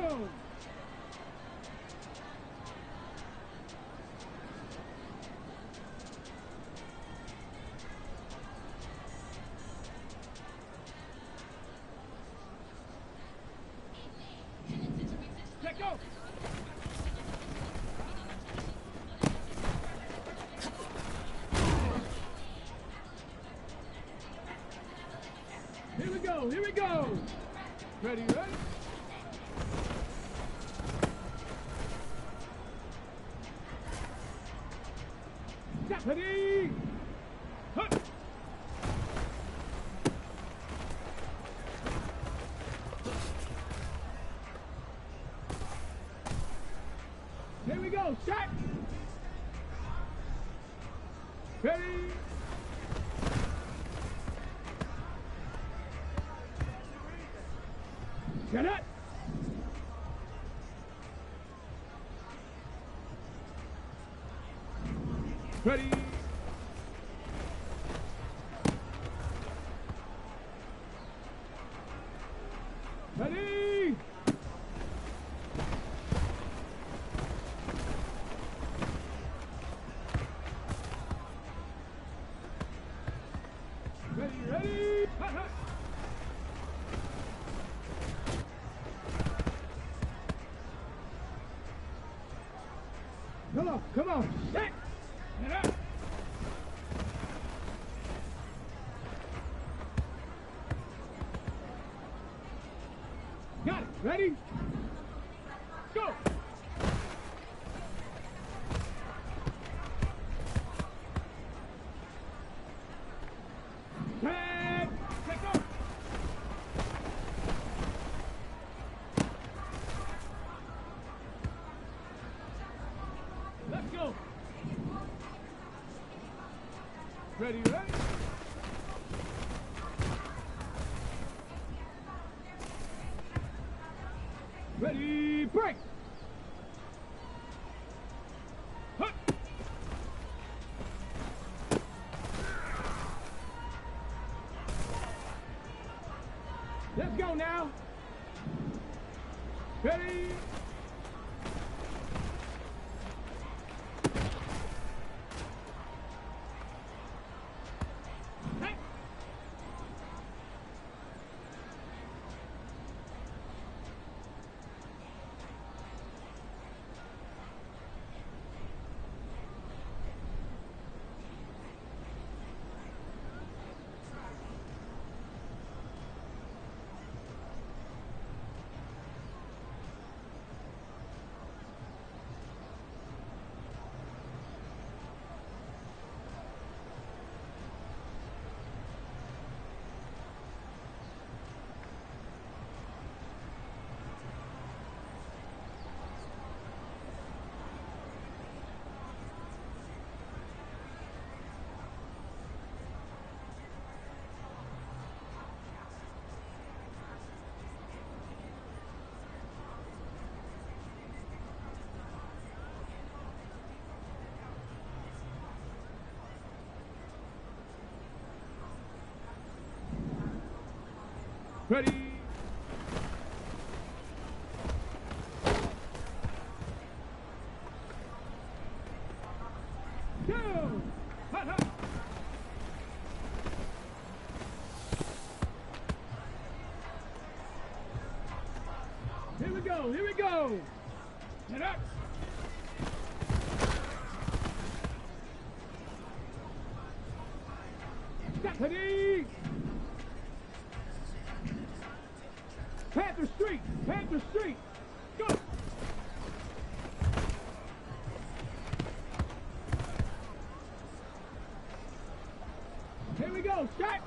Go! Let go! Here we go, here we go! Ready, ready? Stop, ready! Hut! Here we go, shot! Ready! Get it! Ready! Ready! Ready, ready! Hut, hut. Come on, set! Get up! Got it, ready? Go! Set! Let go! Let's go! Ready, ready? Ready, break! Hut! Let's go now! Ready? Hey! Ready? Go! Hut, hut. Here we go, here we go! Get up! Stop, ready! Panther Street! Panther Street! Go! Here we go, shot!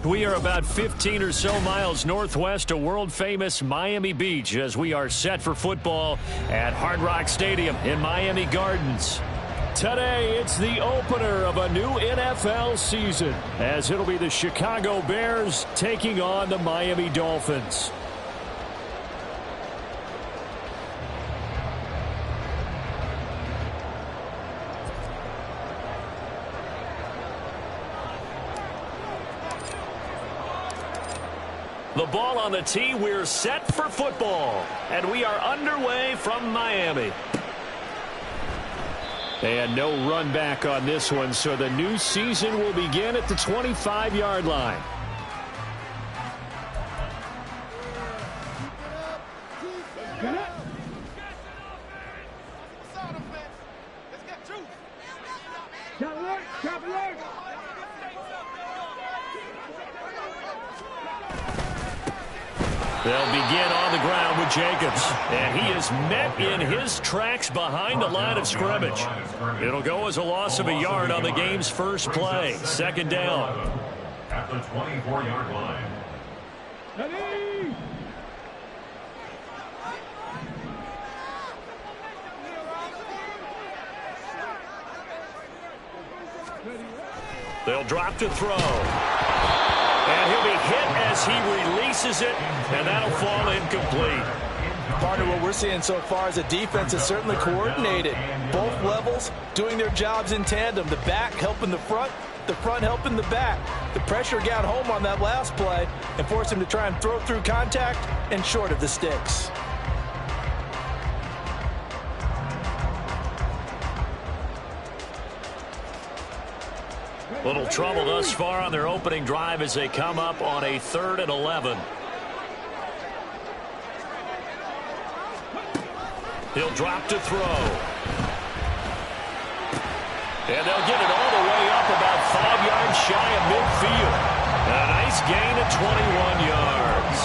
We are about 15 or so miles northwest of world-famous Miami Beach as we are set for football at Hard Rock Stadium in Miami Gardens. Today, it's the opener of a new NFL season as it'll be the Chicago Bears taking on the Miami Dolphins. The ball on the tee, we're set for football, and we are underway from Miami. And no run back on this one, so the new season will begin at the 25-yard line. They'll begin on the ground with Jacobs, and he is met in his tracks behind the line of scrimmage. It'll go as a loss of a yard on the game's first play. Second down. At the 24-yard line. They'll drop to throw. And he'll be hit as he releases it, and that'll fall incomplete. Partner, what we're seeing so far is a defense is certainly coordinated. Both levels doing their jobs in tandem. The back helping the front helping the back. The pressure got home on that last play and forced him to try and throw through contact and short of the sticks. Little trouble thus far on their opening drive as they come up on a 3rd and 11. He'll drop to throw. And they'll get it all the way up about 5 yards shy of midfield. A nice gain of 21 yards.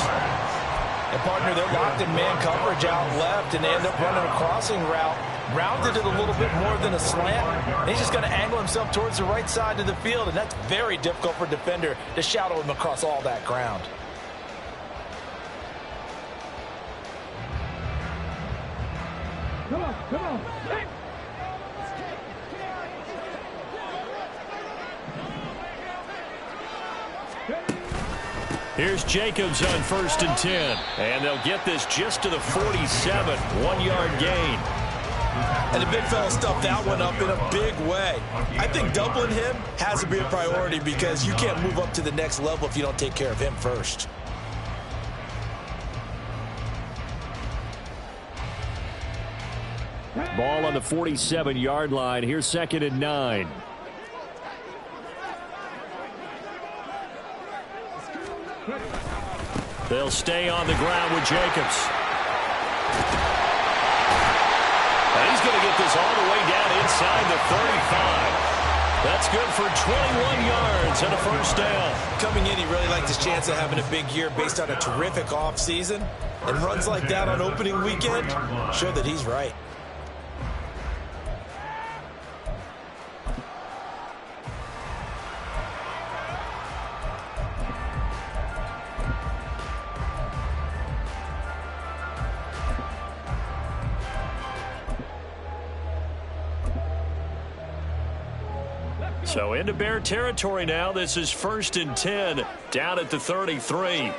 And partner, they're locked in man coverage out left, and they end up running a crossing route. Rounded it a little bit more than a slant. And he's just going to angle himself towards the right side of the field, and that's very difficult for a defender to shadow him across all that ground. Come on, come on. Hey. Here's Jacobs on 1st and 10. And they'll get this just to the 47. 1-yard gain. And the big fella stuffed that one up in a big way. I think doubling him has to be a priority because you can't move up to the next level if you don't take care of him first. Ball on the 47-yard line. Here's 2nd and 9. They'll stay on the ground with Jacobs. And he's going to get this all the way down inside the 35. That's good for 21 yards and a first down. Coming in, he really liked his chance of having a big year based on a terrific offseason. And runs like that on opening weekend show that he's right. So into Bear territory now. This is 1st and 10 down at the 33.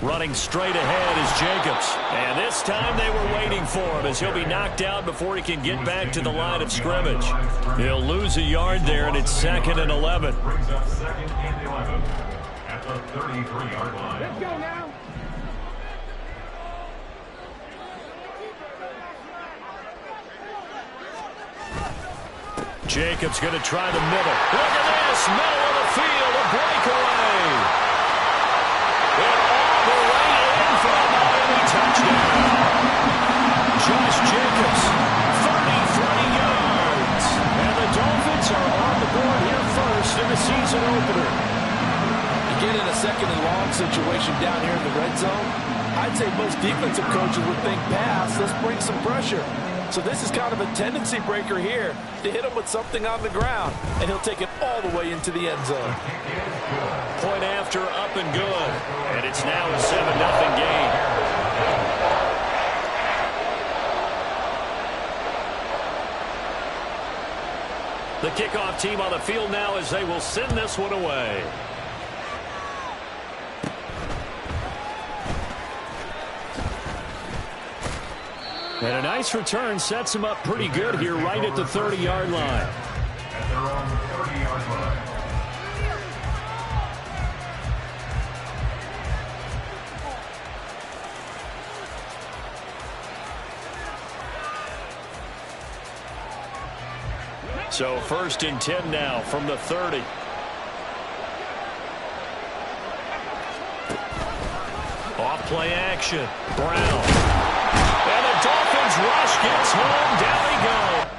Running straight ahead is Jacobs. And this time they were waiting for him as he'll be knocked out before he can get back to the line of scrimmage. He'll lose a yard there, and it's 2nd and 11. Brings up 2nd and 11 at the 33-yard line. Let's go now. Jacobs going to try the middle. Look at this. Middle of the field. A breakaway. And all the way in for a Miami touchdown. Josh Jacobs, 33 yards. And the Dolphins are on the board here first in the season opener. You get in a 2nd and strong situation down here in the red zone, I'd say most defensive coaches would think pass, let's bring some pressure. So this is kind of a tendency breaker here to hit him with something on the ground, and he'll take it all the way into the end zone. Point after, up and good. And it's now a 7-0 game. The kickoff team on the field now as they will send this one away. And a nice return sets him up pretty good here right at the 30-yard line. At their own 30-yard line. So 1st and 10 now from the 30. Off play action. Brown. And the Dolphins rush gets home. Down he goes.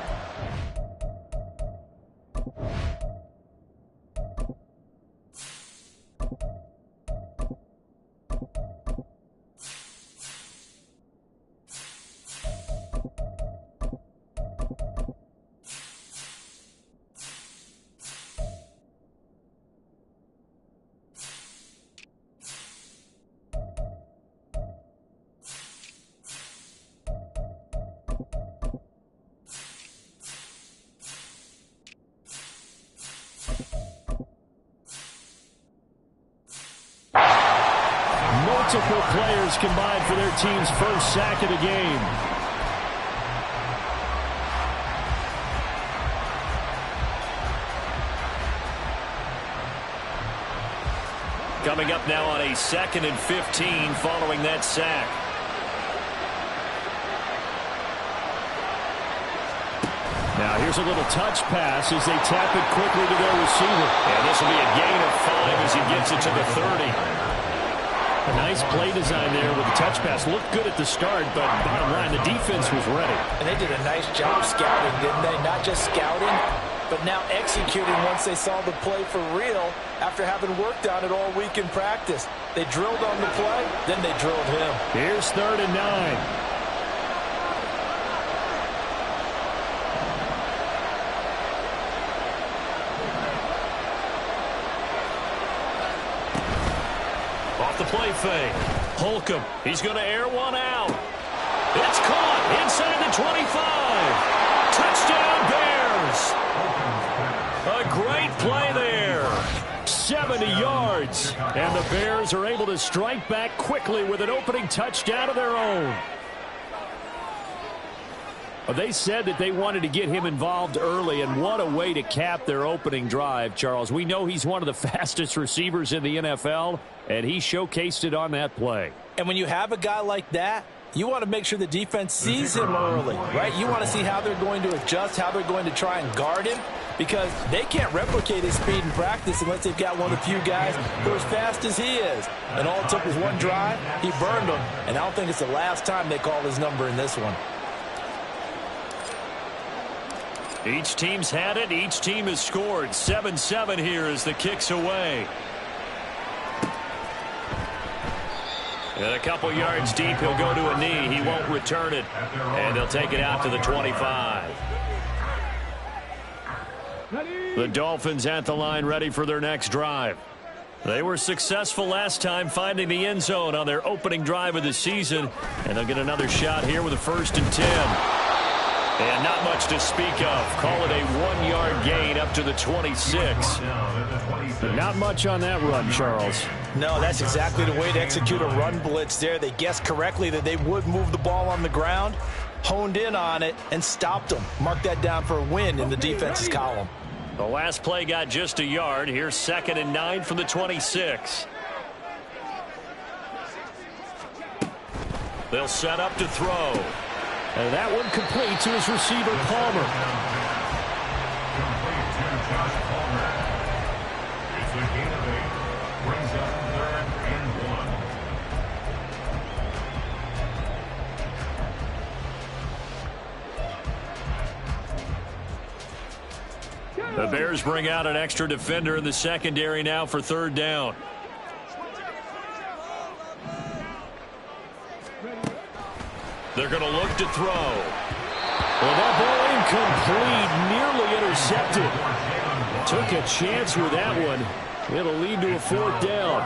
Multiple players combined for their team's first sack of the game. Coming up now on a 2nd and 15 following that sack. Now here's a little touch pass as they tap it quickly to their receiver. And this will be a gain of 5 as he gets it to the 30. A nice play design there with the touch pass. Looked good at the start, but bottom line, the defense was ready. And they did a nice job scouting, didn't they? Not just scouting, but now executing once they saw the play for real after having worked on it all week in practice. They drilled on the play, then they drilled him. Here's 3rd and 9. The play fake. Holcomb. He's going to air one out. It's caught inside the 25. Touchdown, Bears. A great play there. 70 yards. And the Bears are able to strike back quickly with an opening touchdown of their own. They said that they wanted to get him involved early, and what a way to cap their opening drive, Charles. We know he's one of the fastest receivers in the NFL, and he showcased it on that play. And when you have a guy like that, you want to make sure the defense sees him early, right? You want to see how they're going to adjust, how they're going to try and guard him, because they can't replicate his speed in practice unless they've got one of the few guys who are as fast as he is. And all it took was one drive. He burned them, and I don't think it's the last time they call his number in this one. Each team's had it. Each team has scored. 7-7 here as the kick's away. And a couple yards deep, he'll go to a knee. He won't return it. And they'll take it out to the 25. The Dolphins at the line ready for their next drive. They were successful last time finding the end zone on their opening drive of the season. And they'll get another shot here with a 1st and 10. And not much to speak of. Call it a 1-yard gain up to the 26. Not much on that run, Charles. No, that's exactly the way to execute a run blitz there. They guessed correctly that they would move the ball on the ground, honed in on it, and stopped them. Mark that down for a win in the defense's column. The last play got just a yard. Here's 2nd and 9 from the 26. They'll set up to throw. And that one complete to his receiver, Palmer. Complete to Josh Palmer. It's a gain of 8. Brings up 3rd and 1. The Bears bring out an extra defender in the secondary now for 3rd down. They're going to look to throw. Well, that ball incomplete, nearly intercepted. Took a chance with that one. It'll lead to a 4th down.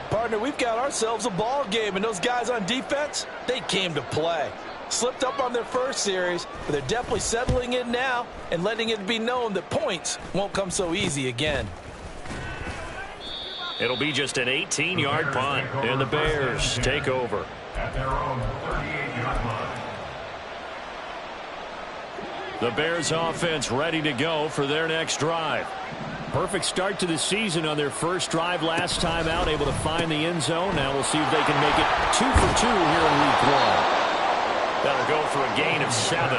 Partner, we've got ourselves a ball game, and those guys on defense, they came to play. Slipped up on their first series, but they're definitely settling in now and letting it be known that points won't come so easy again. It'll be just an 18-yard punt, and the Bears take over. At their own 38-yard line. The Bears offense ready to go for their next drive. Perfect start to the season on their first drive last time out, able to find the end zone. Now we'll see if they can make it 2 for 2 here in week 1. That'll go for a gain of 7,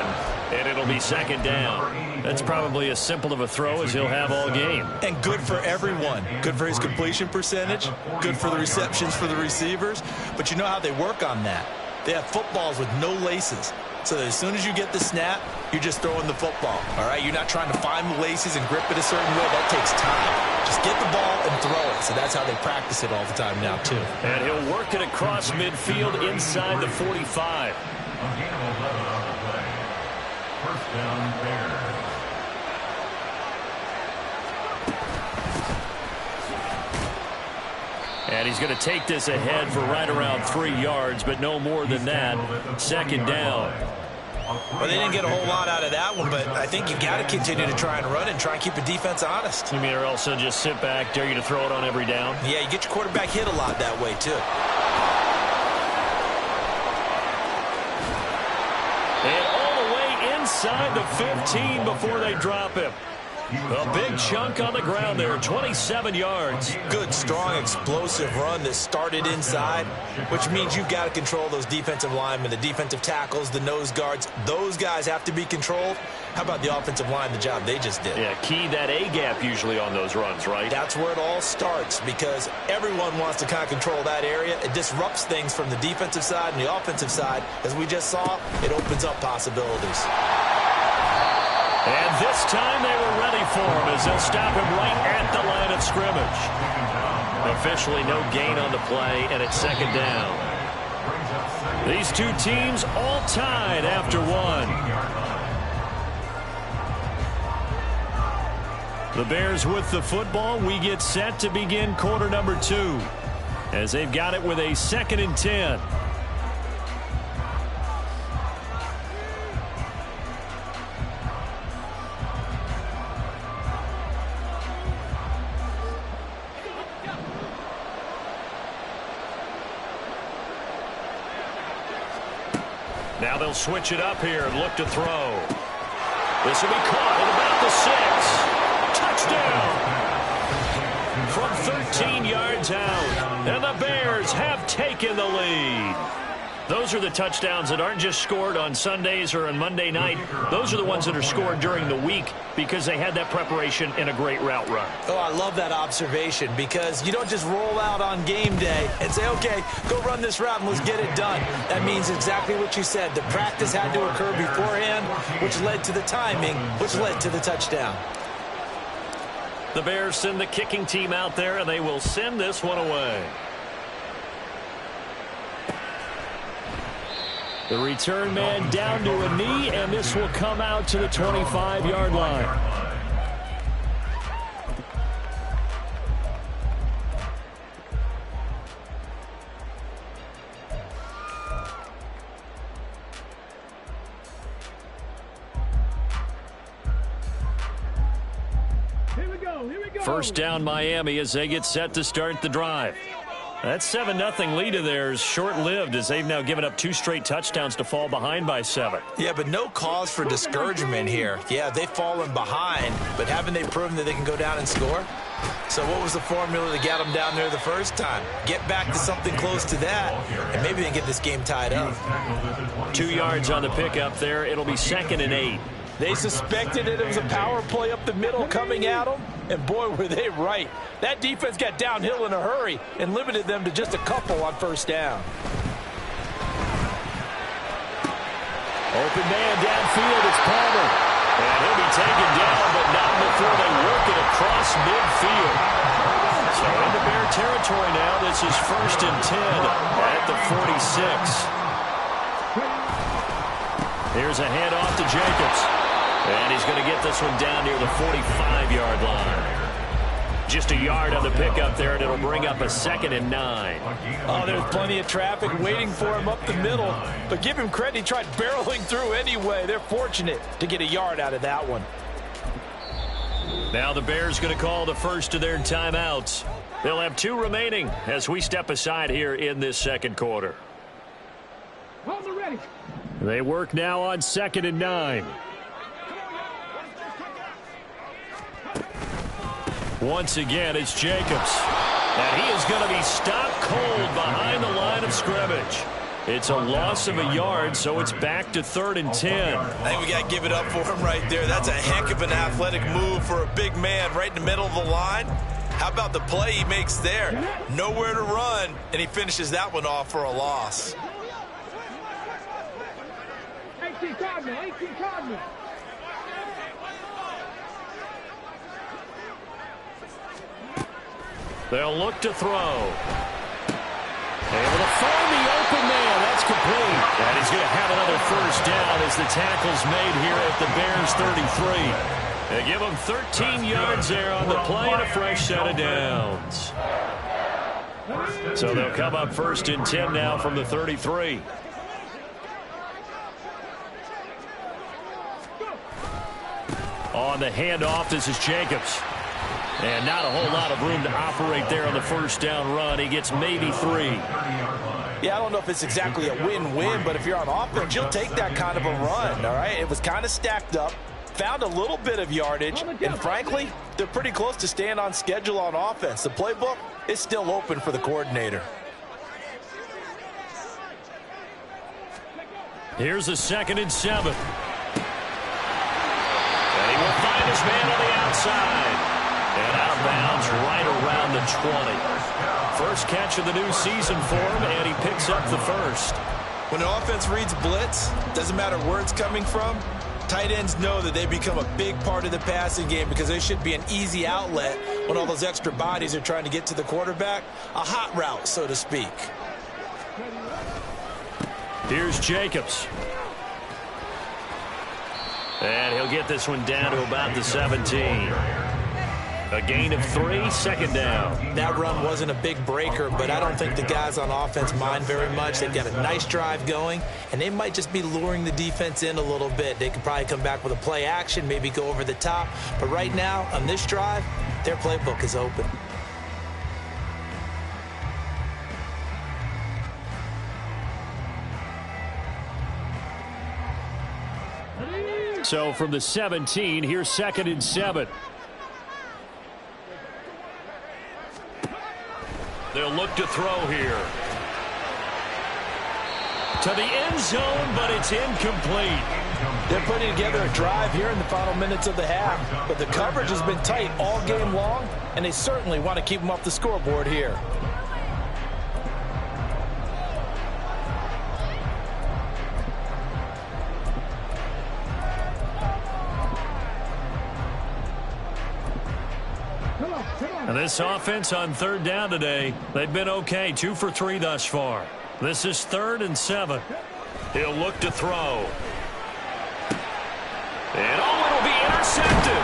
and it'll be 2nd down. That's probably as simple of a throw as he'll have all game. And good for everyone. Good for his completion percentage. Good for the receptions for the receivers. But you know how they work on that. They have footballs with no laces. So that as soon as you get the snap, you're just throwing the football. All right, you're not trying to find the laces and grip it a certain way. That takes time. Just get the ball and throw it. So that's how they practice it all the time now, too. And he'll work it across midfield inside the 45. A gain of 11 on the play. 1st down, Bears. And he's going to take this ahead for right around 3 yards, but no more than that. 2nd down. Well, they didn't get a whole lot out of that one, but I think you've got to continue to try and run and try and keep the defense honest. You mean or else they'll just sit back, dare you to throw it on every down? Yeah, you get your quarterback hit a lot that way, too. And all the way inside the 15 before they drop him. A big chunk on the ground there, 27 yards. Good, strong, explosive run that started inside, which means you've got to control those defensive linemen, the defensive tackles, the nose guards. Those guys have to be controlled. How about the offensive line, the job they just did? Yeah, key that A-gap usually on those runs, right? That's where it all starts because everyone wants to kind of control that area. It disrupts things from the defensive side and the offensive side. As we just saw, it opens up possibilities. And this time they were ready for him as they'll stop him right at the line of scrimmage. Officially no gain on the play, and it's 2nd down. These two teams all tied after 1. The Bears with the football. We get set to begin quarter number 2 as they've got it with a 2nd and 10. Now they'll switch it up here and look to throw. This will be caught at about the 6. Touchdown! From 13 yards out. And the Bears have taken the lead. Those are the touchdowns that aren't just scored on Sundays or on Monday night. Those are the ones that are scored during the week because they had that preparation in a great route run. Oh, I love that observation because you don't just roll out on game day and say, okay, go run this route and let's get it done. That means exactly what you said. The practice had to occur beforehand, which led to the timing, which led to the touchdown. The Bears send the kicking team out there, and they will send this one away. The return man down to a knee, and this will come out to the 25-yard line. Here we go. 1st down Miami as they get set to start the drive. That 7-0 lead of theirs short-lived as they've now given up 2 straight touchdowns to fall behind by 7. Yeah, but no cause for discouragement here. Yeah, they've fallen behind, but haven't they proven that they can go down and score? So what was the formula to get them down there the first time? Get back to something close to that, and maybe they can get this game tied up. 2 yards on the pickup there. It'll be 2nd and 8. They suspected it was a power play up the middle coming at them, and boy, were they right. That defense got downhill in a hurry and limited them to just a couple on 1st down. Open man downfield, it's Palmer. And he'll be taken down, but not before they work it across midfield. So into Bear territory now. This is 1st and 10 at the 46. Here's a handoff to Jacobs. And he's going to get this one down near the 45-yard line. Just a yard on the pickup there, and it'll bring up a 2nd and 9. Oh, there's plenty of traffic waiting for him up the middle. But give him credit, he tried barreling through anyway. They're fortunate to get a yard out of that one. Now the Bears going to call the first of their timeouts. They'll have 2 remaining as we step aside here in this second quarter. Hold it ready. They work now on 2nd and 9. Once again, it's Jacobs. And he is going to be stopped cold behind the line of scrimmage. It's a loss of a yard, so it's back to 3rd and 10. I think we got to give it up for him right there. That's a heck of an athletic move for a big man right in the middle of the line. How about the play he makes there? Nowhere to run, and he finishes that one off for a loss. 18 Cardinal, 18 Cardinal. They'll look to throw. Able to find the open man. That's complete. And he's going to have another first down as the tackle's made here at the Bears 33. They give him 13 yards there on the play and a fresh set of downs. So they'll come up 1st and 10 now from the 33. On the handoff, this is Jacobs. And not a whole lot of room to operate there on the first down run. He gets maybe 3. Yeah, I don't know if it's exactly a win-win, but if you're on offense, you'll take that kind of a run, all right? It was kind of stacked up, found a little bit of yardage, and frankly, they're pretty close to staying on schedule on offense. The playbook is still open for the coordinator. Here's a 2nd and 7. And he will find his man on the outside. And out of bounds right around the 20. First catch of the new season for him, and he picks up the first. When an offense reads blitz, doesn't matter where it's coming from, tight ends know that they become a big part of the passing game because they should be an easy outlet when all those extra bodies are trying to get to the quarterback. A hot route, so to speak. Here's Jacobs. And he'll get this one down to about the 17. A gain of 3, 2nd down. That run wasn't a big breaker, but I don't think the guys on offense mind very much. They've got a nice drive going, and they might just be luring the defense in a little bit. They could probably come back with a play action, maybe go over the top. But right now, on this drive, their playbook is open. So from the 17, here's 2nd and 7. They'll look to throw here. To the end zone, but it's incomplete. They're putting together a drive here in the final minutes of the half, but the coverage has been tight all game long, and they certainly want to keep them off the scoreboard here. And this offense on 3rd down today, they've been okay, 2 for 3 thus far. This is 3rd and 7. He'll look to throw. And it'll be intercepted.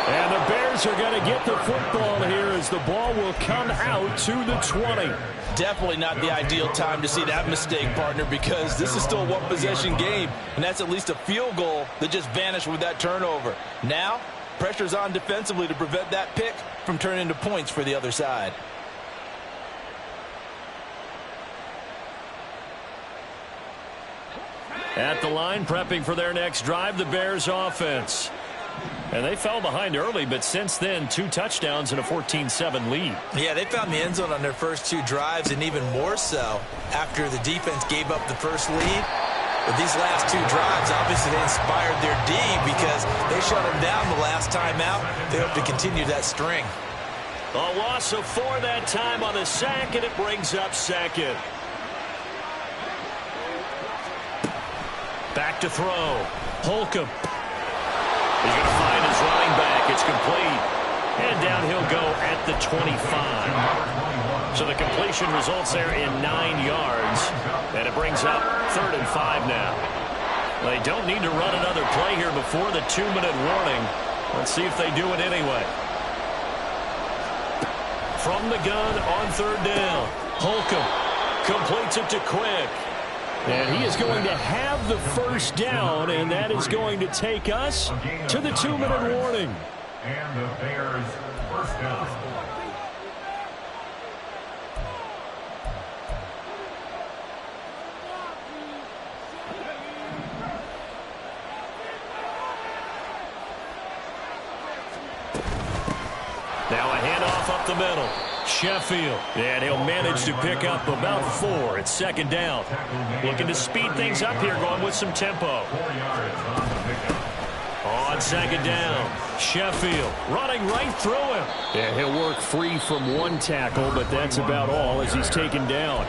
And the Bears are going to get the football here as the ball will come out to the 20. Definitely not the ideal time to see that mistake, partner, because this is still a one-possession game, and that's at least a field goal that just vanished with that turnover. Now, pressure's on defensively to prevent that pick from turning into points for the other side. At the line, prepping for their next drive, the Bears offense. And they fell behind early, but since then, 2 touchdowns and a 14-7 lead. Yeah, they found the end zone on their first 2 drives, and even more so after the defense gave up the first lead. But these last 2 drives, obviously they inspired their D because they shut them down the last time out. They hope to continue that string. A loss of 4 that time on the sack, and it brings up 2nd. Back to throw. Holcomb. He's going to find his running back. It's complete. And down he'll go at the 25. So the completion results there in 9 yards. And it brings up 3rd and 5 now. They don't need to run another play here before the 2-minute warning. Let's see if they do it anyway. From the gun on 3rd down. Holcomb completes it to Quick. And he is going to have the first down, and that is going to take us to the 2-minute warning. And the Bears first down. Now a handoff up the middle. Sheffield, and he'll manage to pick up about 4. It's 2nd down. Looking to speed things up here, going with some tempo. On 2nd down, Sheffield running right through him. Yeah, he'll work free from 1 tackle, but that's about all as he's taken down.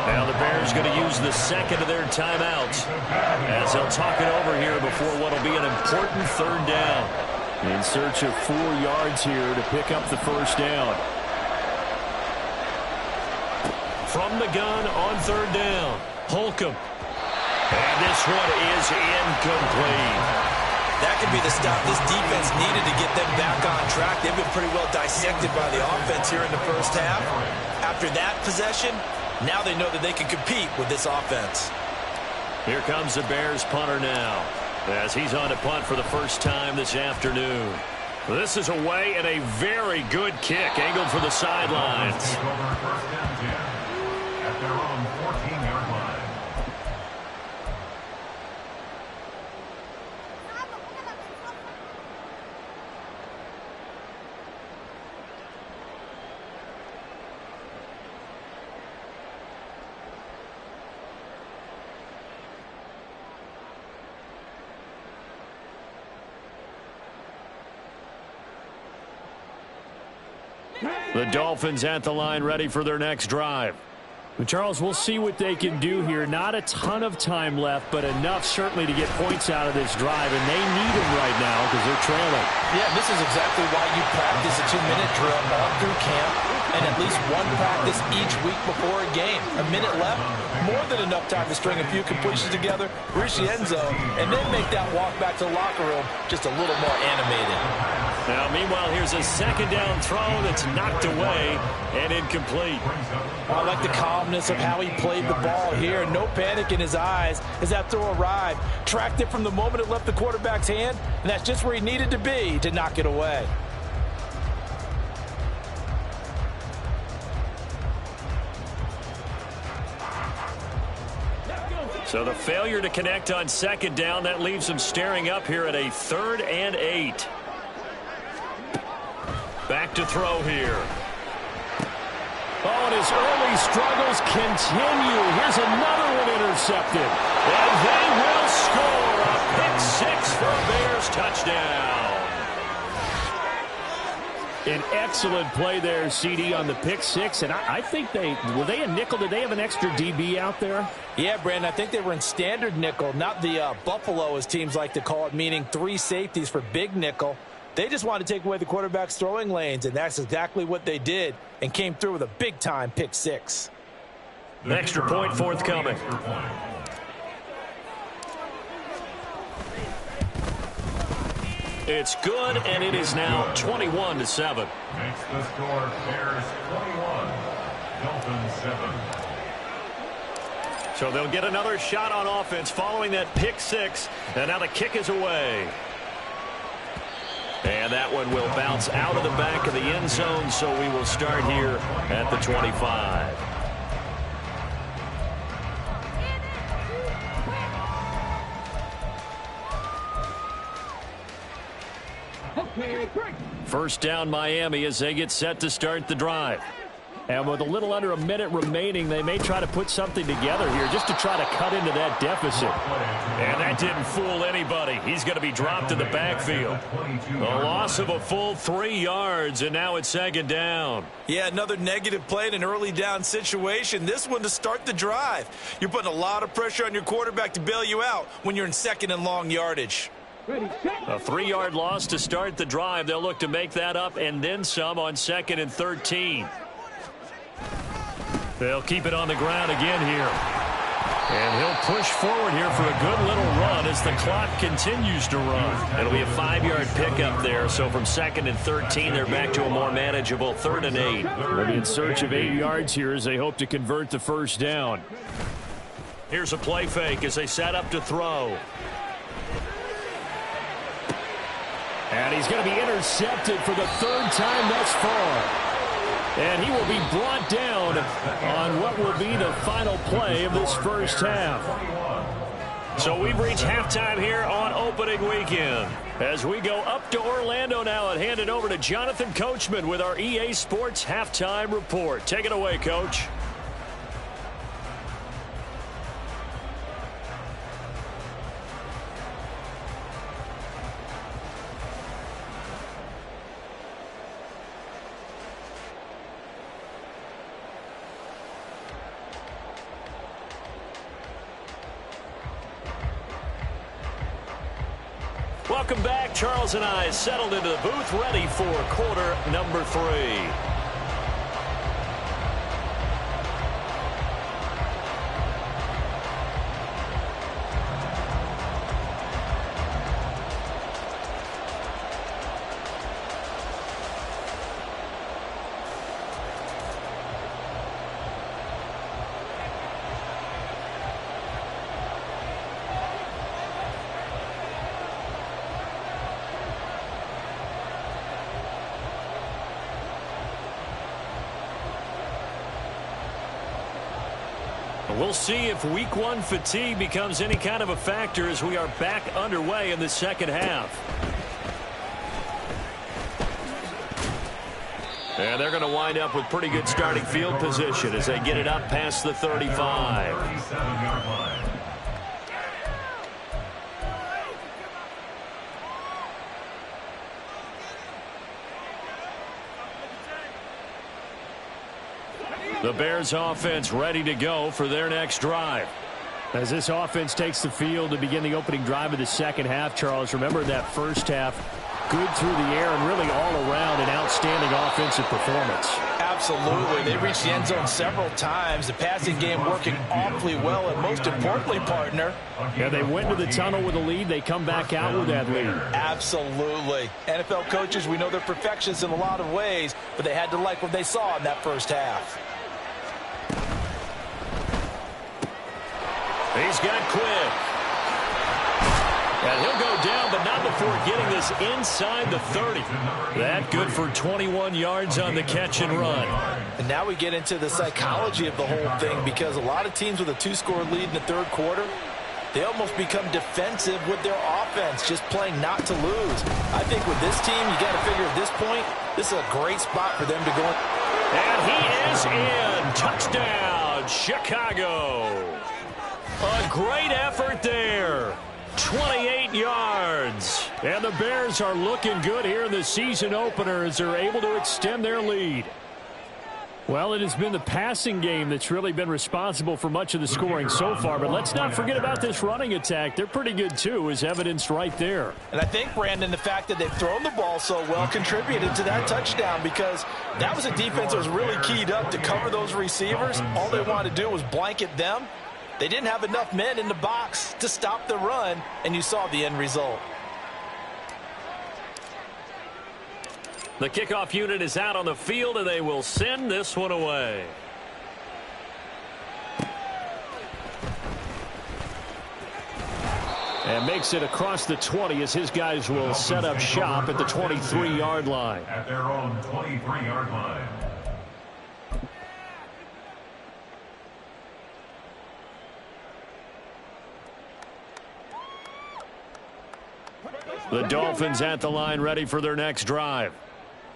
Now the Bears going to use the 2nd of their timeouts as they'll talk it over here before what will be an important 3rd down. In search of 4 yards here to pick up the first down. From the gun on 3rd down, Holcomb. And this one is incomplete. That could be the stop this defense needed to get them back on track. They've been pretty well dissected by the offense here in the first half. After that possession, now they know that they can compete with this offense. Here comes the Bears punter now, as he's on to punt for the first time this afternoon. This is away and a very good kick, angled for the sidelines. At their own 14-yard line. The Dolphins at the line, ready for their next drive. Well, Charles, we'll see what they can do here. Not a ton of time left, but enough certainly to get points out of this drive, and they need them right now because they're trailing. Yeah, this is exactly why you practice a 2-minute drill all through camp and at least 1 practice each week before a game. A minute left, more than enough time to string a few completions together, reach the end zone, and then make that walk back to the locker room just a little more animated. Now, meanwhile, here's a 2nd down throw that's knocked away and incomplete. I like the calmness of how he played the ball here. No panic in his eyes as that throw arrived. Tracked it from the moment it left the quarterback's hand, and that's just where he needed to be to knock it away. So the failure to connect on 2nd down, that leaves him staring up here at a 3rd and 8. Back to throw here. Oh, and his early struggles continue. Here's another one intercepted. And they will score a pick-6 for a Bears touchdown. An excellent play there, CD, on the pick-6. And I think were they a nickel? Did they have an extra DB out there? Yeah, Brandon, I think they were in standard nickel, not the Buffalo, as teams like to call it, meaning 3 safeties for big nickel. They just wanted to take away the quarterback's throwing lanes, and that's exactly what they did and came through with a big-time pick-6. An extra point forthcoming. It's good, and it is now 21-7. Makes the score Bears 21, Dolphins 7. So they'll get another shot on offense following that pick-6, and now the kick is away. And that one will bounce out of the back of the end zone, so we will start here at the 25. First down, Miami, as they get set to start the drive. And with a little under a minute remaining, they may try to put something together here just to try to cut into that deficit. And that didn't fool anybody. He's going to be dropped in the backfield. A loss of a full 3 yards, and now it's 2nd down. Yeah, another negative play in an early down situation. This one to start the drive. You're putting a lot of pressure on your quarterback to bail you out when you're in 2nd and long yardage. A 3-yard loss to start the drive. They'll look to make that up and then some on 2nd and 13. They'll keep it on the ground again here. And he'll push forward here for a good little run as the clock continues to run. It'll be a 5-yard pickup there. So from 2nd and 13, they're back to a more manageable 3rd and 8. They'll be in search of 8 yards here as they hope to convert the first down. Here's a play fake as they set up to throw. And he's going to be intercepted for the 3rd time thus far. And he will be brought down on what will be the final play of this first half. So we've reached halftime here on opening weekend. As we go up to Orlando now and hand it over to Jonathan Coachman with our EA Sports Halftime Report. Take it away, Coach. Welcome back. Charles and I settled into the booth, ready for quarter number 3. We'll see if week 1 fatigue becomes any kind of a factor as we are back underway in the second half. And they're going to wind up with pretty good starting field position as they get it up past the 35. The Bears offense ready to go for their next drive. As this offense takes the field to begin the opening drive of the second half, Charles, remember that first half, good through the air and really all around an outstanding offensive performance. Absolutely. They reached the end zone several times. The passing game working awfully well, and most importantly, partner. Yeah, they went to the tunnel with a lead. They come back out with that lead. Absolutely. NFL coaches, we know they're perfectionists in a lot of ways, but they had to like what they saw in that first half. He's got quick. And he'll go down, but not before getting this inside the 30. That good for 21 yards on the catch and run. And now we get into the psychology of the whole thing, because a lot of teams with a 2-score lead in the third quarter, they almost become defensive with their offense, just playing not to lose. I think with this team, you got to figure at this point, this is a great spot for them to go. And he is in. Touchdown, Chicago. A great effort there. 28 yards. And the Bears are looking good here in the season opener as they're able to extend their lead. Well, it has been the passing game that's really been responsible for much of the scoring so far, but let's not forget about this running attack. They're pretty good, too, as evidenced right there. And I think, Brandon, the fact that they've thrown the ball so well contributed to that touchdown, because that was a defense that was really keyed up to cover those receivers. All they wanted to do was blanket them. They didn't have enough men in the box to stop the run, and you saw the end result. The kickoff unit is out on the field, and they will send this one away. And makes it across the 20 as his guys will set up shop at the 23-yard line. At their own 23-yard line. The Dolphins at the line ready for their next drive.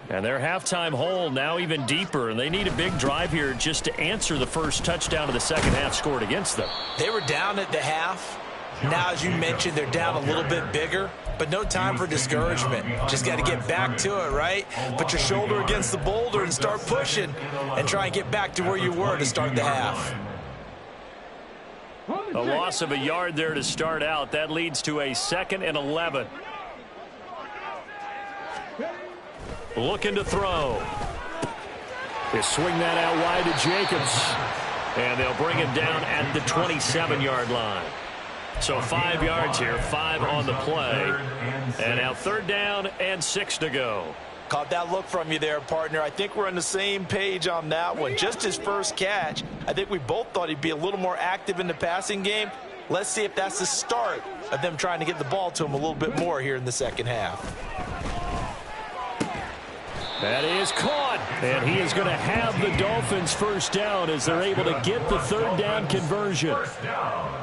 And their halftime hole now even deeper, and they need a big drive here just to answer the first touchdown of the second half scored against them. They were down at the half. Now, as you mentioned, they're down a little bit bigger, but no time for discouragement. Just got to get back to it, right? Put your shoulder against the boulder and start pushing and try and get back to where you were to start the half. A loss of a yard there to start out. That leads to a 2nd and 11. Looking to throw. They swing that out wide to Jacobs. And they'll bring him down at the 27-yard line. So 5 yards here, 5 on the play. And now 3rd down and 6 to go. Caught that look from you there, partner. I think we're on the same page on that one. Just his first catch. I think we both thought he'd be a little more active in the passing game. Let's see if that's the start of them trying to get the ball to him a little bit more here in the second half. That is caught, and he is going to have the Dolphins first down as they're able to get the 3rd down conversion.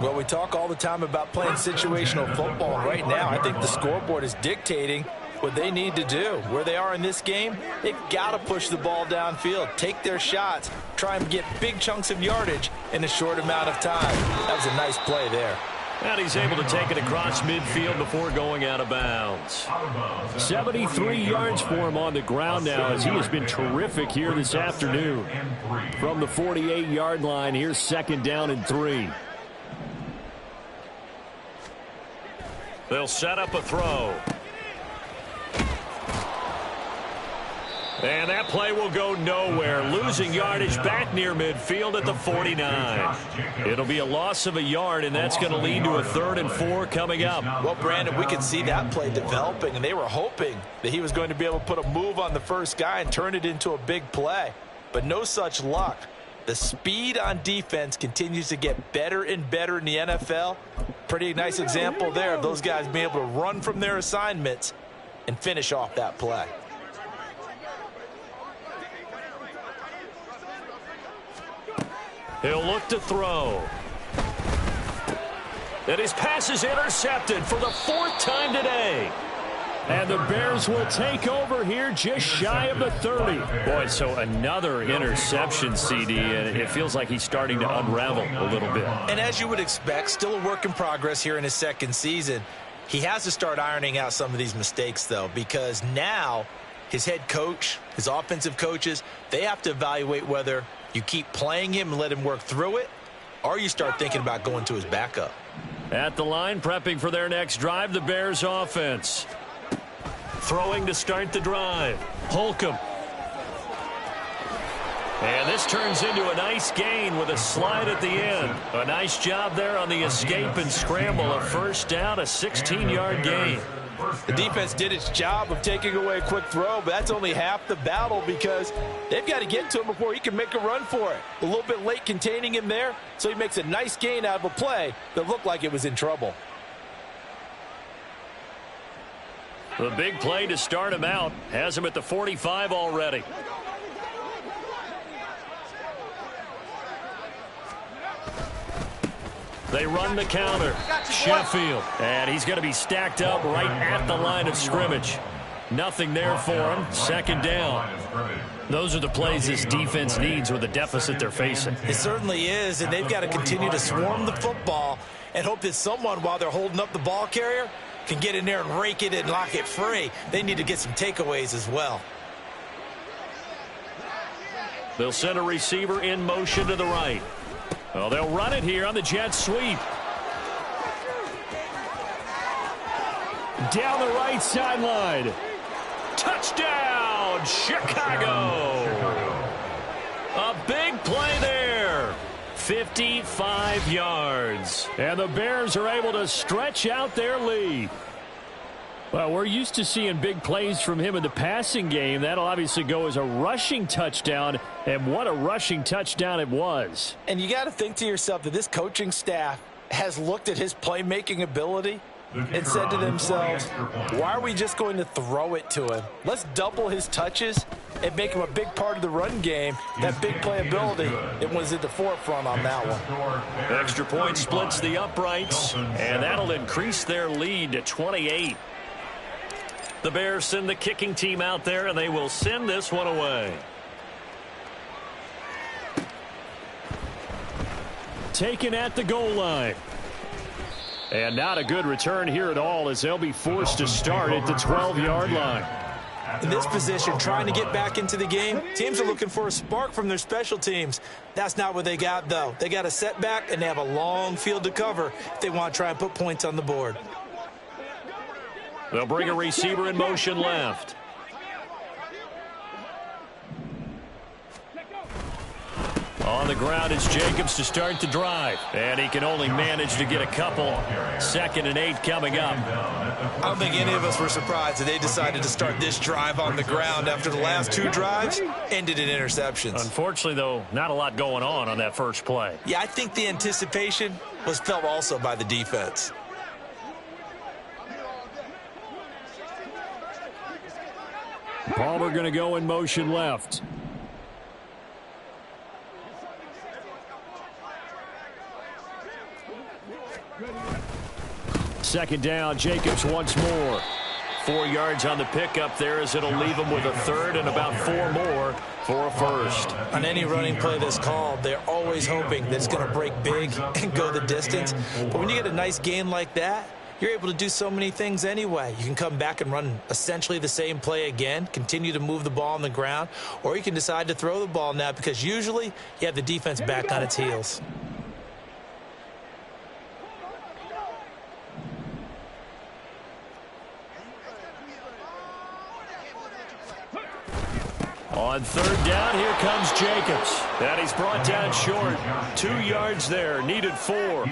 Well, we talk all the time about playing situational football, and right now I think the scoreboard is dictating what they need to do. Where they are in this game, they've got to push the ball downfield, take their shots, try and get big chunks of yardage in a short amount of time. That was a nice play there. And he's able to take it across midfield before going out of bounds. 73 yards for him on the ground now as he has been terrific here this afternoon. From the 48-yard line, here's 2nd down and 3. They'll set up a throw. And that play will go nowhere. Losing yardage back near midfield at the 49. It'll be a loss of a yard, and that's going to lead to a 3rd and 4 coming up. Well, Brandon, we could see that play developing, and they were hoping that he was going to be able to put a move on the first guy and turn it into a big play. But no such luck. The speed on defense continues to get better and better in the NFL. Pretty nice example there of those guys being able to run from their assignments and finish off that play. He'll look to throw. And his pass is intercepted for the 4th time today. And the Bears will take over here just shy of the 30. Boy, so another interception, CD, and it feels like he's starting to unravel a little bit. And as you would expect, still a work in progress here in his 2nd season. He has to start ironing out some of these mistakes, though, because now his head coach, his offensive coaches, they have to evaluate whether you keep playing him and let him work through it, or you start thinking about going to his backup. At the line, prepping for their next drive, the Bears offense. Throwing to start the drive. Holcomb. And this turns into a nice gain with a slide at the end. A nice job there on the escape and scramble. A 1st down, a 16-yard gain. The defense did its job of taking away a quick throw, but that's only half the battle because they've got to get to him before he can make a run for it. A little bit late containing him there, so he makes a nice gain out of a play that looked like it was in trouble. The big play to start him out has him at the 45 already. They run the counter. Sheffield. And he's going to be stacked up right at the line of scrimmage. Nothing there for him. 2nd down. Those are the plays this defense needs with the deficit they're facing. It certainly is, and they've got to continue to swarm the football and hope that someone, while they're holding up the ball carrier, can get in there and rake it and lock it free. They need to get some takeaways as well. They'll send a receiver in motion to the right. Well, they'll run it here on the jet sweep. Down the right sideline. Touchdown, Chicago. A big play there. 55 yards. And the Bears are able to stretch out their lead. Well, we're used to seeing big plays from him in the passing game. That'll obviously go as a rushing touchdown, and what a rushing touchdown it was. And you got to think to yourself that this coaching staff has looked at his playmaking ability and said to themselves, why are we just going to throw it to him? Let's double his touches and make him a big part of the run game. That big playability, it was at the forefront on that one. Extra point splits the uprights, and that'll increase their lead to 28. The Bears send the kicking team out there, and they will send this one away. Taken at the goal line. And not a good return here at all as they'll be forced to start at the 12-yard line. In this position, trying to get back into the game, teams are looking for a spark from their special teams. That's not what they got, though. They got a setback, and they have a long field to cover if they want to try and put points on the board. They'll bring a receiver in motion left. On the ground is Jacobs to start the drive. And he can only manage to get a couple. 2nd and 8 coming up. I don't think any of us were surprised that they decided to start this drive on the ground after the last 2 drives ended in interceptions. Unfortunately, though, not a lot going on that first play. Yeah, I think the anticipation was felt also by the defense. Palmer going to go in motion left. Second down, Jacobs once more. 4 yards on the pickup there as it'll leave him with a 3rd and about 4 more for a first. On any running play that's called, they're always hoping that it's going to break big and go the distance. But when you get a nice gain like that, you're able to do so many things anyway. You can come back and run essentially the same play again, continue to move the ball on the ground, or you can decide to throw the ball now because usually you have the defense back on its heels. On 3rd down, here comes Jacobs. And he's brought down short. 2 yards there, needed 4.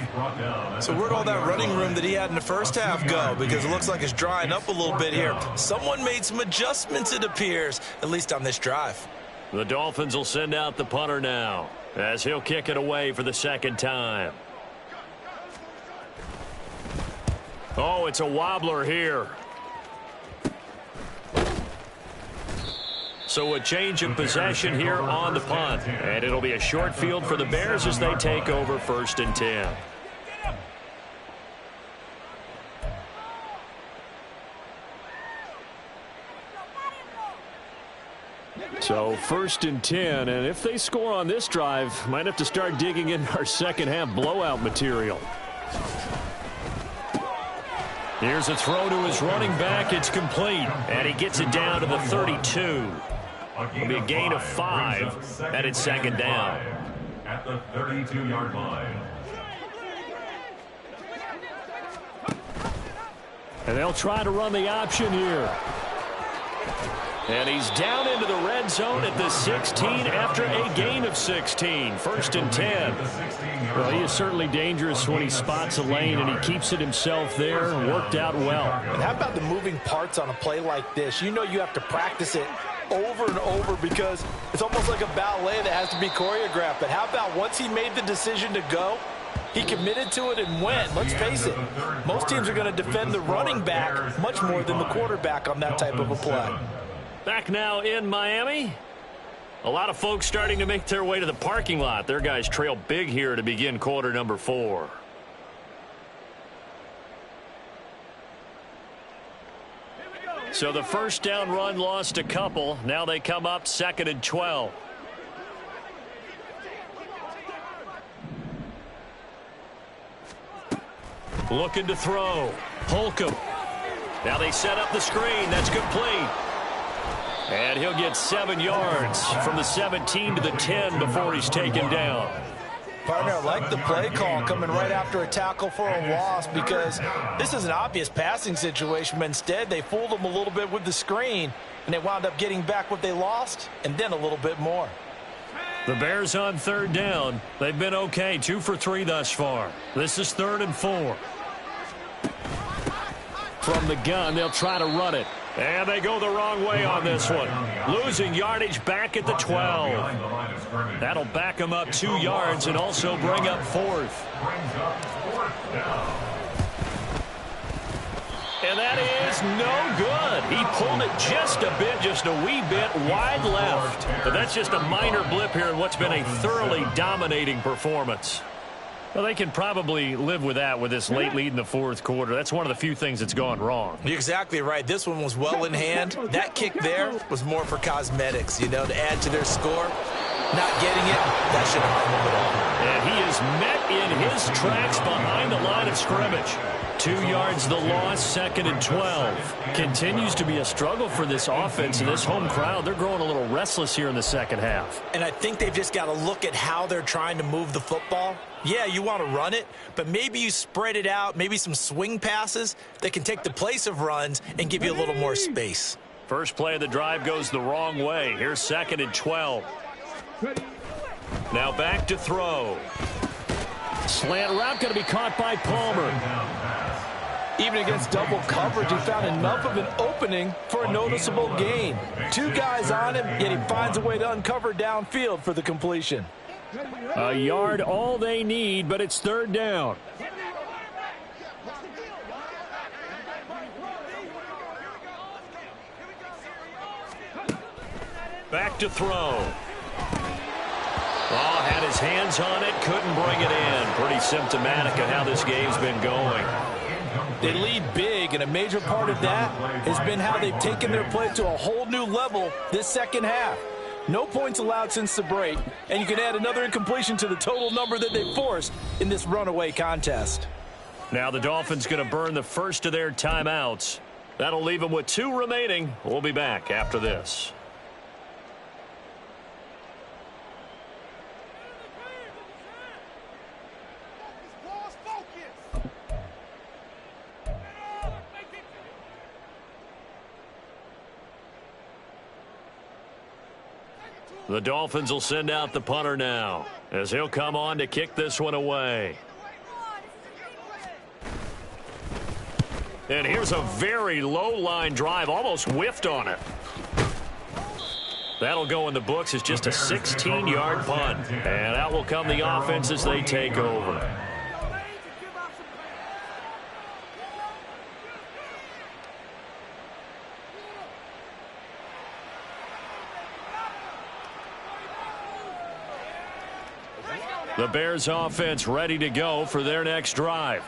So where'd all that running room that he had in the first half go? Because it looks like it's drying up a little bit here. Someone made some adjustments, it appears, at least on this drive. The Dolphins will send out the punter now as he'll kick it away for the 2nd time. Oh, it's a wobbler here. So a change of possession here on the punt. And it'll be a short field for the Bears as they take over 1st and 10. So 1st and 10, and if they score on this drive, might have to start digging in our second half blowout material. Here's a throw to his running back. It's complete. And he gets it down to the 32. It'll be a gain of 5, and it's 2nd down. At the 32-yard line. And they'll try to run the option here. And he's down into the red zone at the 16 after a gain of 16. 1st and 10. Well, he is certainly dangerous when he spots a lane, and he keeps it himself there. Worked out well. And how about the moving parts on a play like this? You know you have to practice it over and over because it's almost like a ballet that has to be choreographed. But how about once he made the decision to go, he committed to it and went. Let's face it, most teams are going to defend the running back much more than the quarterback on that type of a play. Back now in Miami. A lot of folks starting to make their way to the parking lot. Their guys trail big here to begin quarter number 4. So the 1st down run lost a couple. Now they come up 2nd and 12. Looking to throw. Holcomb. Now they set up the screen. That's complete. And he'll get 7 yards from the 17 to the 10 before he's taken down. Partner, I like the play call coming right after a tackle for a loss because this is an obvious passing situation, but instead they fooled him a little bit with the screen, and they wound up getting back what they lost and then a little bit more. The Bears on 3rd down. They've been okay, 2 for 3 thus far. This is 3rd and 4. From the gun, they'll try to run it. And they go the wrong way on this one. Losing yardage back at the 12. That'll back them up 2 yards and also bring up 4th. And that is no good. He pulled it just a wee bit wide left. But that's just a minor blip here in what's been a thoroughly dominating performance. Well, they can probably live with that with this late lead in the 4th quarter. That's one of the few things that's gone wrong. You're exactly right. This one was well in hand. That kick there was more for cosmetics, you know, to add to their score. Not getting it, that should have hurt them at all. And he is met in his tracks behind the line of scrimmage. 2 yards the loss, 2nd and 12. Continues to be a struggle for this offense and this home crowd. They're growing a little restless here in the 2nd half. And I think they've just got to look at how they're trying to move the football. Yeah, you want to run it, but maybe you spread it out, maybe some swing passes that can take the place of runs and give you a little more space. First play of the drive goes the wrong way. Here's 2nd and 12. Now back to throw. Slant route going to be caught by Palmer. Even against double coverage, he found enough of an opening for a noticeable gain. 2 guys on him, yet he finds a way to uncover downfield for the completion. A yard all they need, but it's 3rd down. Back to throw. Oh, had his hands on it, couldn't bring it in. Pretty symptomatic of how this game's been going. They lead big, and a major part of that has been how they've taken their play to a whole new level this second half. No points allowed since the break, and you can add another incompletion to the total number that they forced in this runaway contest. Now the Dolphins going to burn the first of their timeouts. That'll leave them with 2 remaining. We'll be back after this. The Dolphins will send out the punter now, as he'll come on to kick this one away. And here's a very low-line drive, almost whiffed on it. That'll go in the books as just a 16-yard punt. And out will come the offense as they take over. The Bears offense ready to go for their next drive.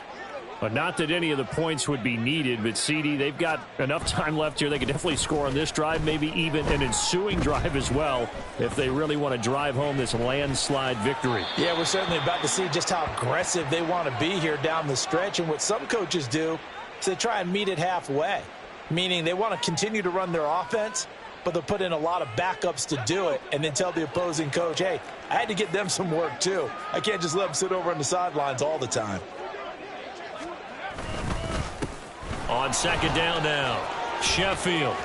But not that any of the points would be needed, but CD, they've got enough time left here. They could definitely score on this drive, maybe even an ensuing drive as well, if they really want to drive home this landslide victory. Yeah, we're certainly about to see just how aggressive they want to be here down the stretch. And what some coaches do is they try and meet it halfway, meaning they want to continue to run their offense, but they'll put in a lot of backups to do it and then tell the opposing coach, hey, I had to get them some work too. I can't just let them sit over on the sidelines all the time. On 2nd down now, Sheffield.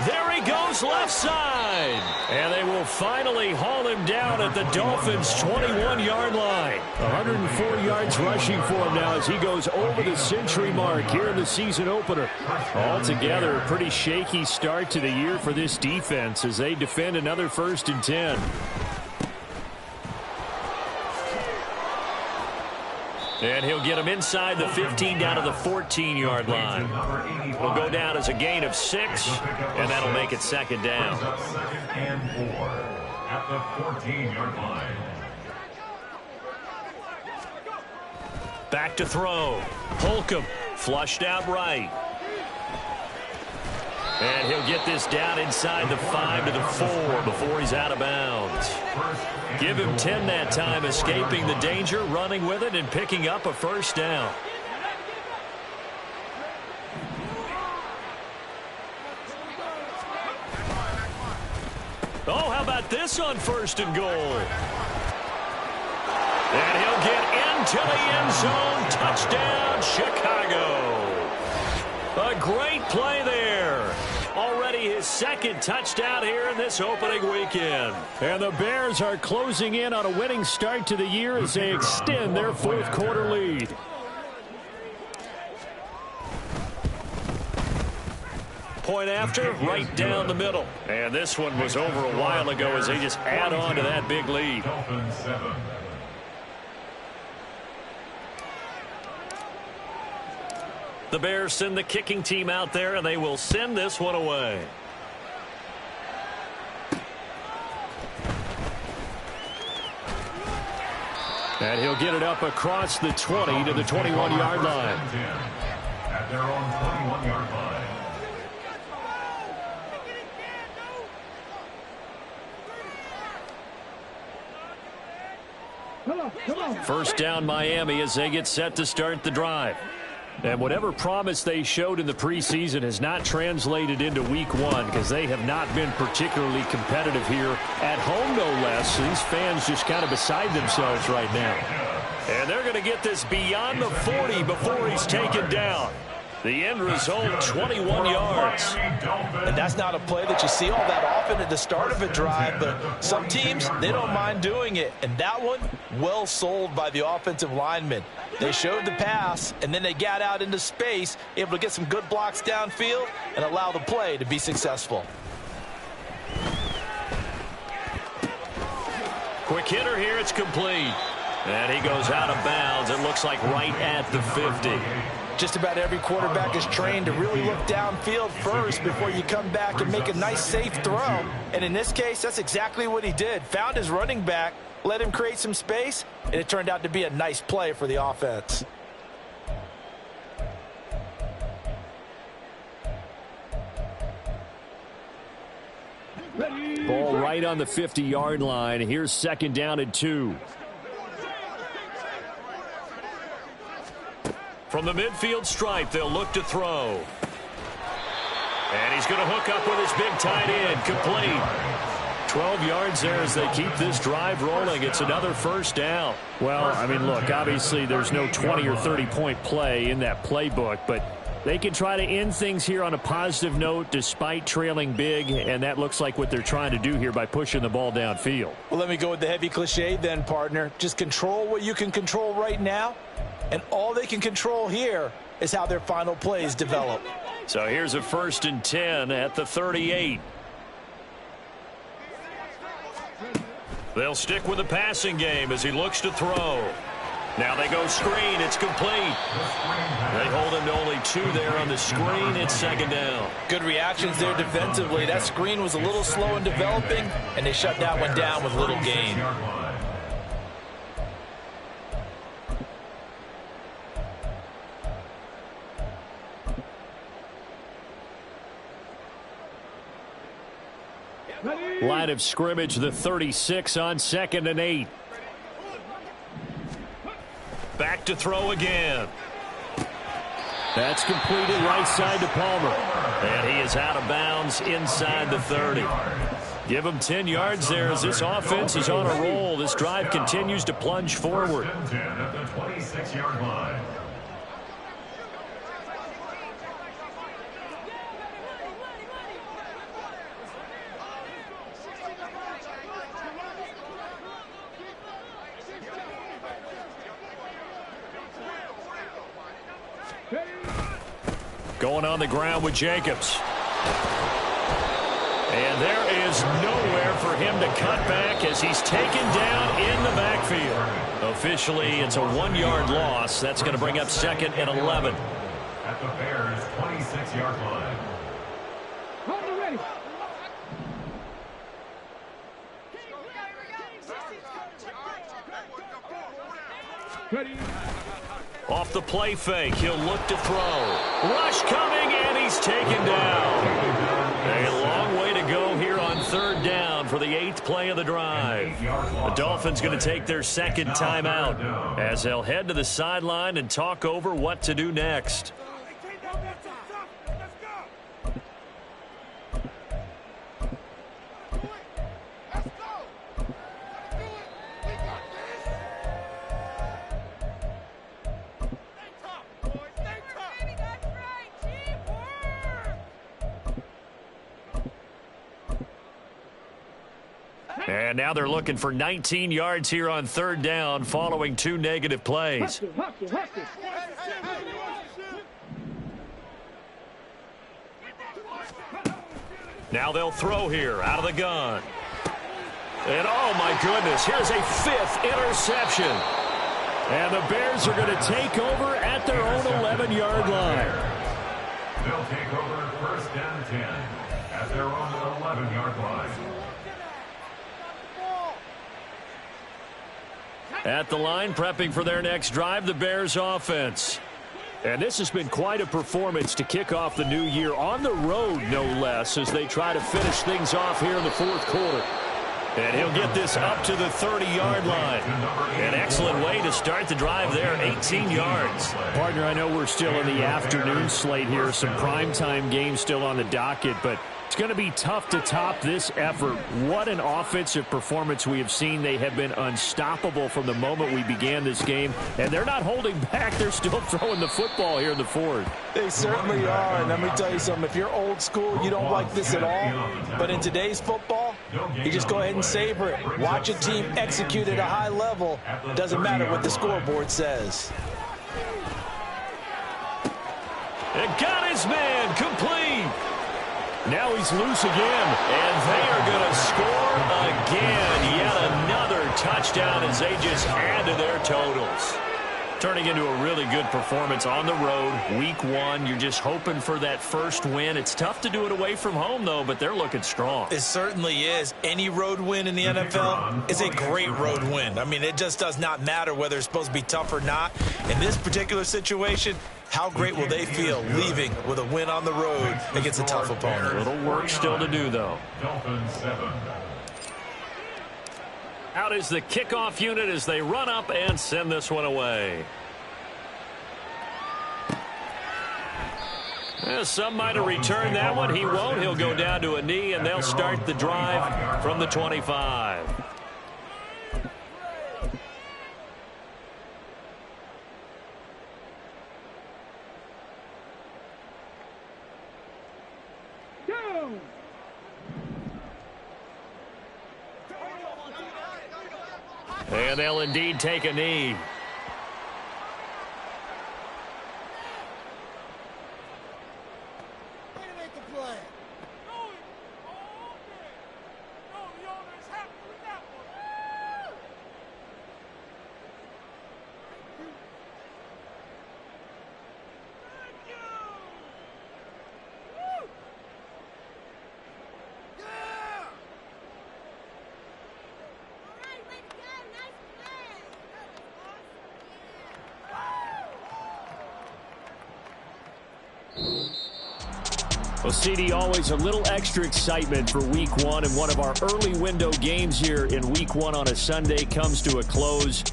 There he goes left side. And they will finally haul him down at the Dolphins' 21-yard line. 104 yards rushing for him now as he goes over the century mark here in the season opener. Altogether, a pretty shaky start to the year for this defense as they defend another 1st and 10. And he'll get him inside the 15 down to the 14-yard line. It'll go down as a gain of 6, and that'll make it 2nd down. 2nd and 4 at the 14-yard line. Back to throw. Holcomb flushed out right. And he'll get this down inside the 5 to the 4 before he's out of bounds. Give him 10 that time, escaping the danger, running with it, and picking up a 1st down. Oh, how about this on 1st and goal? And he'll get into the end zone. Touchdown, Chicago. A great play there. Already his 2nd touchdown here in this opening weekend. And the Bears are closing in on a winning start to the year as they extend their 4th quarter lead. Point after, right down the middle. And this one was over a while ago as they just add on to that big lead. Dolphins 7. The Bears send the kicking team out there, and they will send this one away. And he'll get it up across the 20 to the 21-yard line. At their own 21-yard line. First down Miami as they get set to start the drive. And whatever promise they showed in the preseason has not translated into week 1 because they have not been particularly competitive here at home, no less. These fans just kind of beside themselves right now. And they're going to get this beyond the 40 before he's taken down. The end result, 21 yards. And that's not a play that you see all that often at the start of a drive, but some teams, they don't mind doing it. And that one, well sold by the offensive lineman. They showed the pass, and then they got out into space, able to get some good blocks downfield and allow the play to be successful. Quick hitter here, it's complete. And he goes out of bounds. It looks like right at the 50. Just about every quarterback is trained to really look downfield first before you come back and make a nice, safe throw. And in this case, that's exactly what he did. Found his running back, let him create some space, and it turned out to be a nice play for the offense. Ball right on the 50-yard line. Here's 2nd down and 2. From the midfield stripe, they'll look to throw. And he's going to hook up with his big tight end, complete. 12 yards there as they keep this drive rolling. It's another 1st down. Well, I mean, look, obviously there's no 20 or 30-point play in that playbook, but they can try to end things here on a positive note despite trailing big, and that looks like what they're trying to do here by pushing the ball downfield. Well, let me go with the heavy cliche then, partner. Just control what you can control right now, and all they can control here is how their final plays develop. So here's a 1st and 10 at the 38. They'll stick with the passing game as he looks to throw. Now they go screen. It's complete. They hold him to only 2 there on the screen. It's 2nd down. Good reactions there defensively. That screen was a little slow in developing, and they shut that one down with little gain. Line of scrimmage, the 36 on 2nd and 8. Back to throw again. That's completed right side to Palmer. And he is out of bounds inside the 30. Give him 10 yards there as this offense is on a roll. This drive continues to plunge forward. 1st and 10 at the 26-yard line. Going on the ground with Jacobs. And there is nowhere for him to cut back as he's taken down in the backfield. Officially, it's a 1-yard loss. That's going to bring up 2nd and 11. At the Bears' 26-yard line. Off the play fake, he'll look to throw. Rush coming, and he's taken down. A long way to go here on 3rd down for the 8th play of the drive. The Dolphins going to take their 2nd timeout as they'll head to the sideline and talk over what to do next. And now they're looking for 19 yards here on 3rd down following 2 negative plays. Now they'll throw here out of the gun. And oh my goodness, here's a 5th interception. And the Bears are going to take over at their own 11-yard line. They'll take over 1st and 10 at their own 11-yard line. At the line, prepping for their next drive, the Bears offense. And this has been quite a performance to kick off the new year on the road, no less, as they try to finish things off here in the 4th quarter. And he'll get this up to the 30-yard line. An excellent way to start the drive there, 18 yards. Partner, I know we're still in the afternoon slate here. Some primetime games still on the docket, but it's going to be tough to top this effort. What an offensive performance we have seen. They have been unstoppable from the moment we began this game, and they're not holding back. They're still throwing the football here in the fourth. They certainly are, and let me tell you something. If you're old school, you don't like this at all. But in today's football, you just go ahead and savor it. Watch a team execute at a high level. Doesn't matter what the scoreboard says. And got his man complete. Now he's loose again, and they are going to score again. Yet another touchdown as they just add to their totals. Turning into a really good performance on the road. Week 1, you're just hoping for that first win. It's tough to do it away from home, though, but they're looking strong. It certainly is. Any road win in the NFL is a great road win. I mean, it just does not matter whether it's supposed to be tough or not. In this particular situation, how great will they feel leaving with a win on the road against a tough opponent? A little work still to do, though. Out is the kickoff unit as they run up and send this one away. Some might have returned that one. He won't. He'll go down to a knee, and they'll start the drive from the 25. And they'll indeed take a knee. Well, CD, always a little extra excitement for Week 1, and one of our early window games here in Week 1 on a Sunday comes to a close.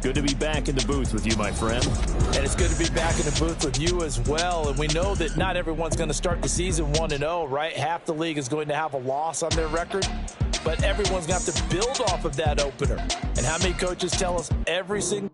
Good to be back in the booth with you, my friend. And it's good to be back in the booth with you as well. And we know that not everyone's going to start the season 1-0, right? Half the league is going to have a loss on their record. But everyone's going to have to build off of that opener. And how many coaches tell us every single